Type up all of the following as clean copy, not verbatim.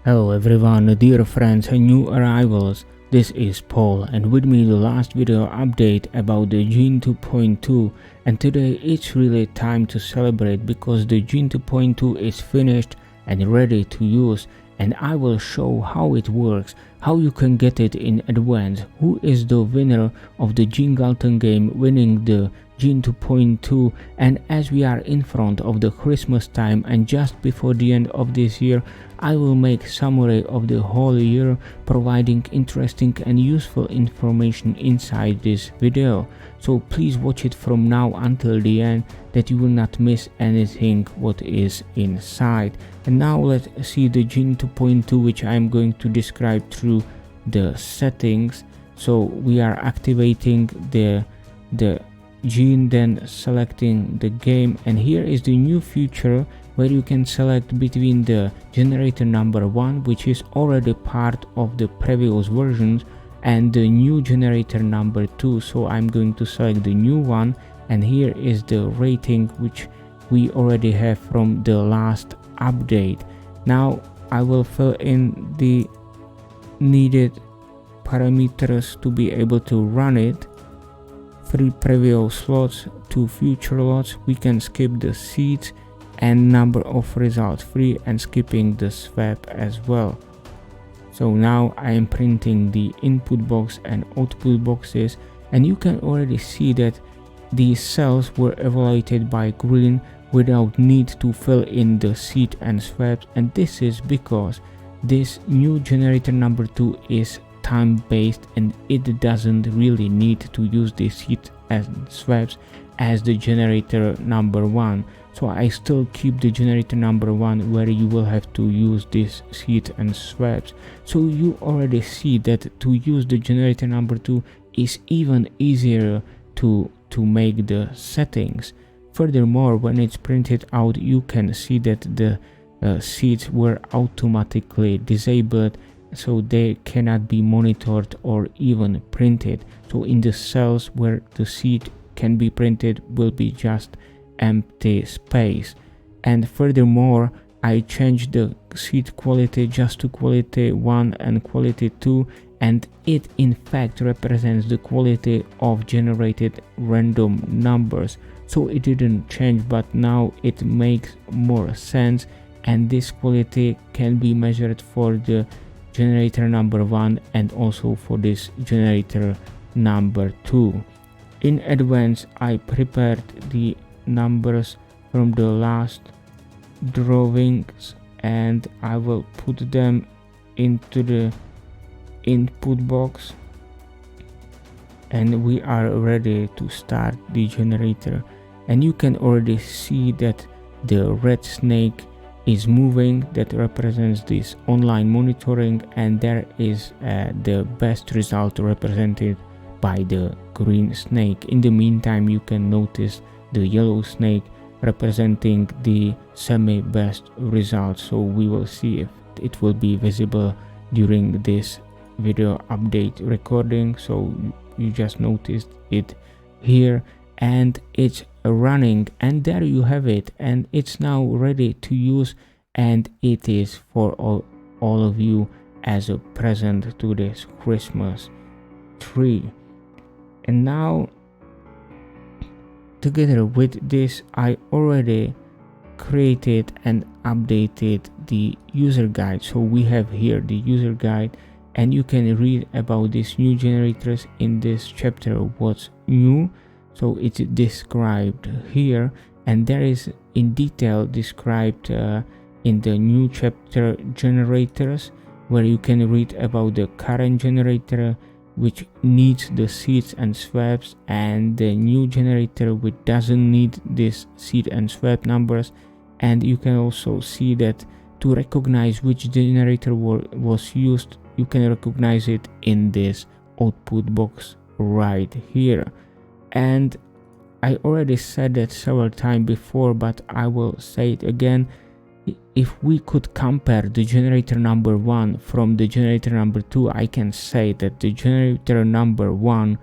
Hello everyone, dear friends and new arrivals. This is Paul, and with me the last video update about the GEN 2.2, and today it's really time to celebrate because the GEN 2.2 is finished and ready to use, and I will show how it works, how you can get it in advance, who is the winner of the GEN Galton game winning the GEN 2.2, and as we are in front of the Christmas time and just before the end of this year, I will make summary of the whole year, providing interesting and useful information inside this video. So please watch it from now until the end that you will not miss anything what is inside. And now let's see the GEN 2.2, which I am going to describe through the settings. So we are activating the GEN, then selecting the game, and here is the new feature where you can select between the generator number 1, which is already part of the previous versions, and the new generator number 2. So I'm going to select the new one, and here is the rating which we already have from the last update. Now I will fill in the needed parameters to be able to run it. 3 previous slots, 2 future slots. We can skip the seeds and number of results free and skipping the swap as well. So now I am printing the input box and output boxes, and you can already see that these cells were evaluated by green without need to fill in the seed and swaps, and this is because this new generator number 2 is time based and it doesn't really need to use the seed and swaps as the generator number 1. So I still keep the generator number 1 where you will have to use this seed and swaps. So you already see that to use the generator number 2 is even easier to make the settings. Furthermore, when it's printed out, you can see that the seeds were automatically disabled, so they cannot be monitored or even printed. So in the cells where the seed can be printed will be just empty space. And furthermore, I changed the seed quality just to quality 1 and quality 2, and it in fact represents the quality of generated random numbers. So it didn't change, but now it makes more sense, and this quality can be measured for the generator number 1 and also for this generator number 2. In advance, I prepared the numbers from the last drawings and I will put them into the input box, and we are ready to start the generator. And you can already see that the red snake is moving, that represents this online monitoring, and there is the best result represented by the green snake. In the meantime, you can notice the yellow snake representing the semi-best results. So we will see if it will be visible during this video update recording. So you just noticed it here, and it's running, and there you have it, and it's now ready to use, and it is for all of you as a present to this Christmas tree. And now together with this, I already created and updated the user guide. So we have here the user guide, and you can read about these new generators in this chapter, what's new. So it's described here, and there is in detail described in the new chapter generators, where you can read about the current generator which needs the seeds and swaps, and the new generator which doesn't need this seed and swap numbers. And you can also see that to recognize which generator was used, you can recognize it in this output box right here. And I already said that several times before, but I will say it again. If we could compare the generator number 1 from the generator number 2, I can say that the generator number 1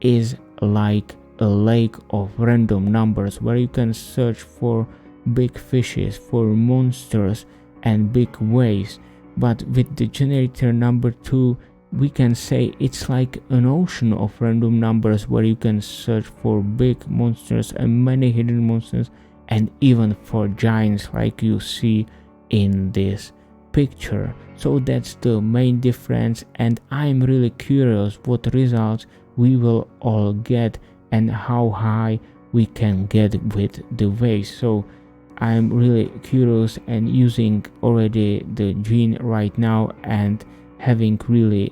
is like a lake of random numbers where you can search for big fishes, for monsters and big waves. but with the generator number 2, we can say it's like an ocean of random numbers where you can search for big monsters and many hidden monsters, and even for giants like you see in this picture. So that's the main difference, and I'm really curious what results we will all get and how high we can get with the waves. So I'm really curious and using already the GEN right now and having really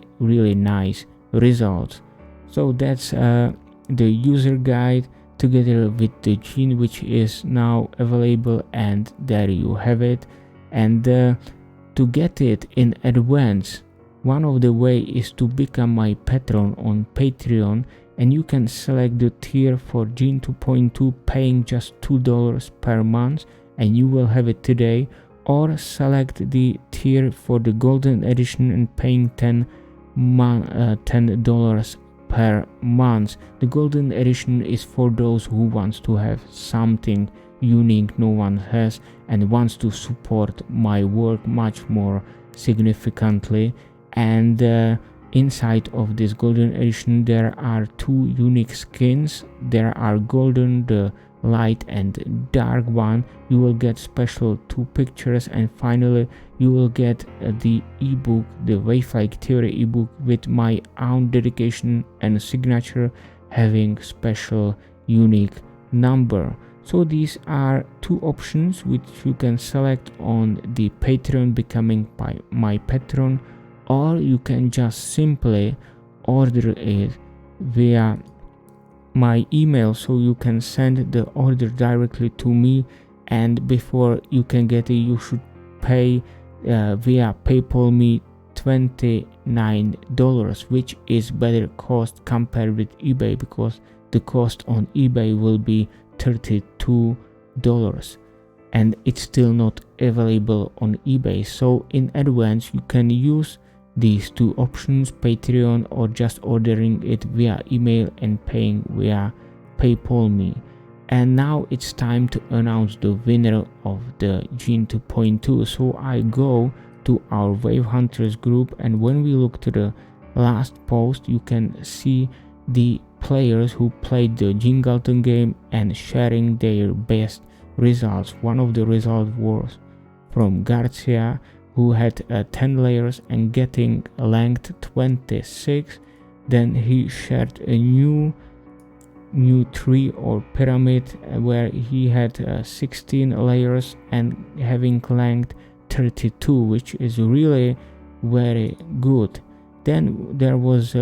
nice results. So that's the user guide together with the GEN, which is now available, and there you have it. And to get it in advance, one of the way is to become my patron on Patreon, and you can select the tier for GEN 2.2 paying just $2 per month and you will have it today, or select the tier for the golden edition and paying $10 per month. The golden edition is for those who wants to have something unique no one has and wants to support my work much more significantly. And inside of this golden edition there are 2 unique skins. There are golden, the light and dark one. You will get special 2 pictures, and finally you will get the ebook, the Wave-like Theory ebook with my own dedication and signature, having special unique number. So these are 2 options which you can select on the Patreon, becoming my patron, or you can just simply order it via my email. So you can send the order directly to me, and before you can get it you should pay via PayPal me $29, which is better cost compared with eBay, because the cost on eBay will be $32 and it's still not available on eBay. So in advance you can use these 2 options, Patreon or just ordering it via email and paying via PayPal me. And now it's time to announce the winner of the GEN 2.2. So I go to our Wave Hunters group, and when we look to the last post you can see the players who played the GEN Galton game and sharing their best results. One of the results was from Garcia, who had 10 layers and getting length 26. Then he shared a new tree or pyramid where he had 16 layers and having length 32, which is really very good. Then there was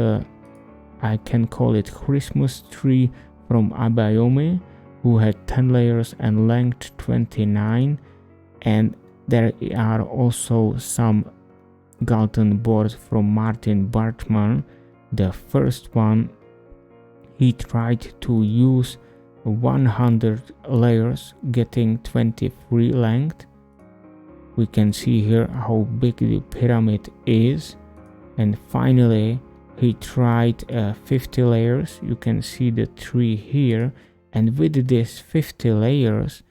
I can call it Christmas tree from Abayomi, who had 10 layers and length 29. And there are also some Galton boards from Martin Bartman. The first one, he tried to use 100 layers, getting 23 length. We can see here how big the pyramid is. And finally he tried 50 layers. You can see the tree here, and with this 50 layers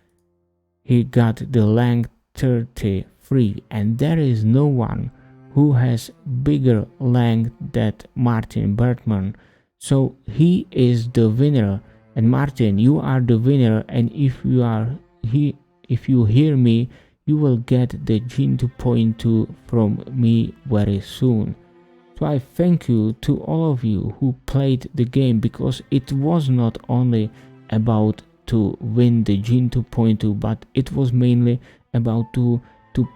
he got the length 33, and there is no one who has bigger length than Martin Bertman. So he is the winner. And Martin, you are the winner, and if you hear me, you will get the GEN 2.2 from me very soon. So I thank you to all of you who played the game, because it was not only about to win the GEN 2.2, but it was mainly about to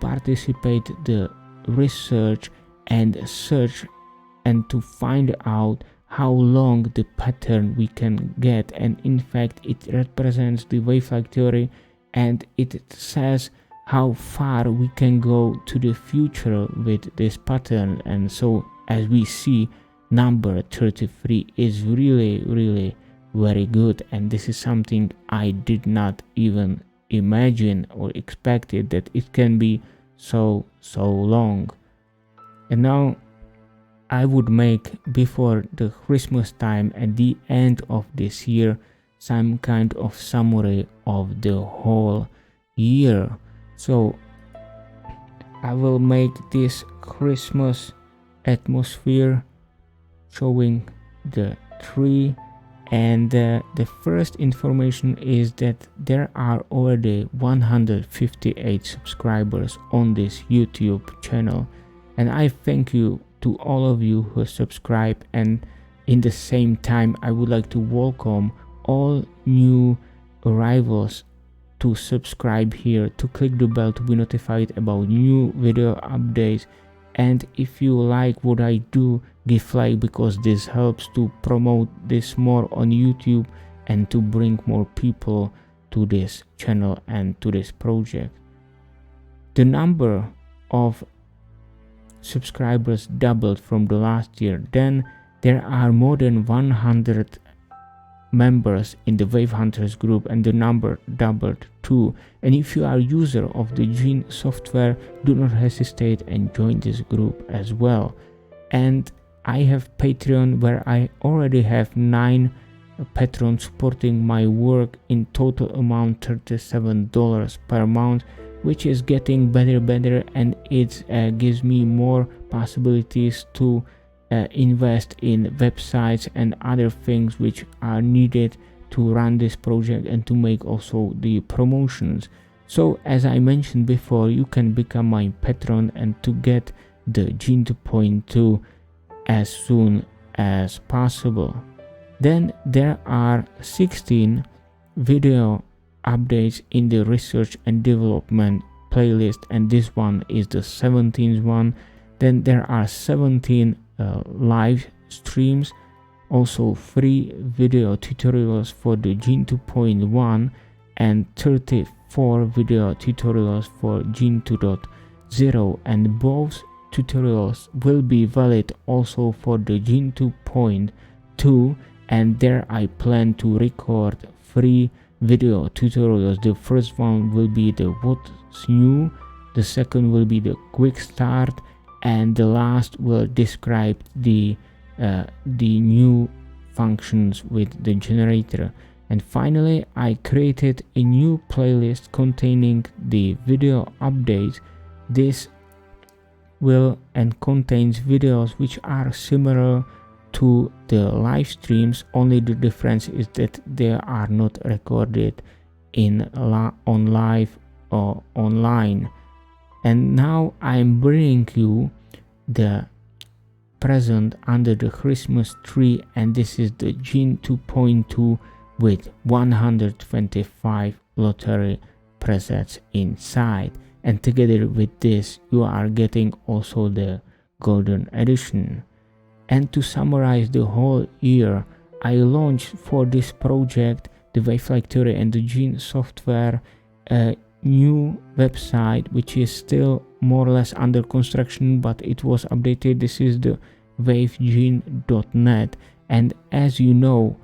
participate the research and search and to find out how long the pattern we can get. And in fact it represents the wave-like theory, and it says how far we can go to the future with this pattern. And so as we see, number 33 is really very good, and this is something I did not even imagine or expected, that it can be so long. And now I would make, before the Christmas time at the end of this year, some kind of summary of the whole year. So I will make this Christmas atmosphere showing the tree. And the first information is that there are already 158 subscribers on this YouTube channel, and I thank you to all of you who subscribe. And in the same time, I would like to welcome all new arrivals to subscribe here, to click the bell to be notified about new video updates. And if you like what I do, give like, because this helps to promote this more on YouTube and to bring more people to this channel and to this project. The number of subscribers doubled from the last year. Then there are more than 100 members in the Wave Hunters group, and the number doubled too. And if you are a user of the GEN software, do not hesitate and join this group as well. And I have Patreon, where I already have 9 patrons supporting my work, in total amount $37 per month, which is getting better, and it gives me more possibilities to invest in websites and other things which are needed to run this project and to make also the promotions. So as I mentioned before, you can become my patron and to get the GEN 2.2 as soon as possible. Then there are 16 video updates in the research and development playlist, and this one is the 17th one. Then there are 17 live streams, also 3 video tutorials for the GEN 2.1 and 34 video tutorials for GEN 2.0, and both tutorials will be valid also for the GEN 2.2. and there I plan to record 3 video tutorials. The first one will be the what's new, the second will be the quick start, and the last will describe the new functions with the generator. And finally, I created a new playlist containing the video updates. This will and contains videos which are similar to the live streams, only the difference is that they are not recorded on live or online. And now I'm bringing you the present under the Christmas tree, and this is the GEN 2.2 with 125 lottery presets inside, and together with this you are getting also the golden edition. And to summarize the whole year, I launched for this project, the Wave Factory and the GEN software, a new website which is still more or less under construction, but it was updated. This is the wavegen.net. And as you know,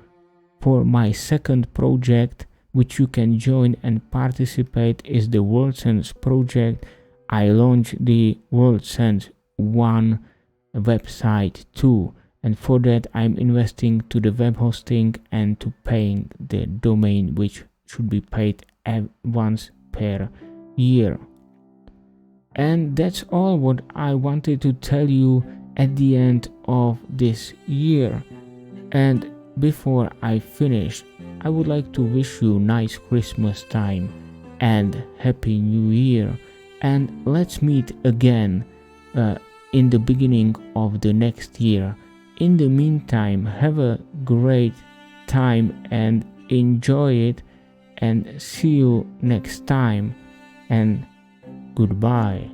for my second project, which you can join and participate, is the WorldSense project. I launched the WorldSense 1 website too, and for that I'm investing to the web hosting and to paying the domain, which should be paid once per year. And that's all what I wanted to tell you at the end of this year. And before I finish, I would like to wish you nice Christmas time and Happy New Year, and let's meet again in the beginning of the next year. In the meantime, have a great time and enjoy it, and see you next time, and goodbye.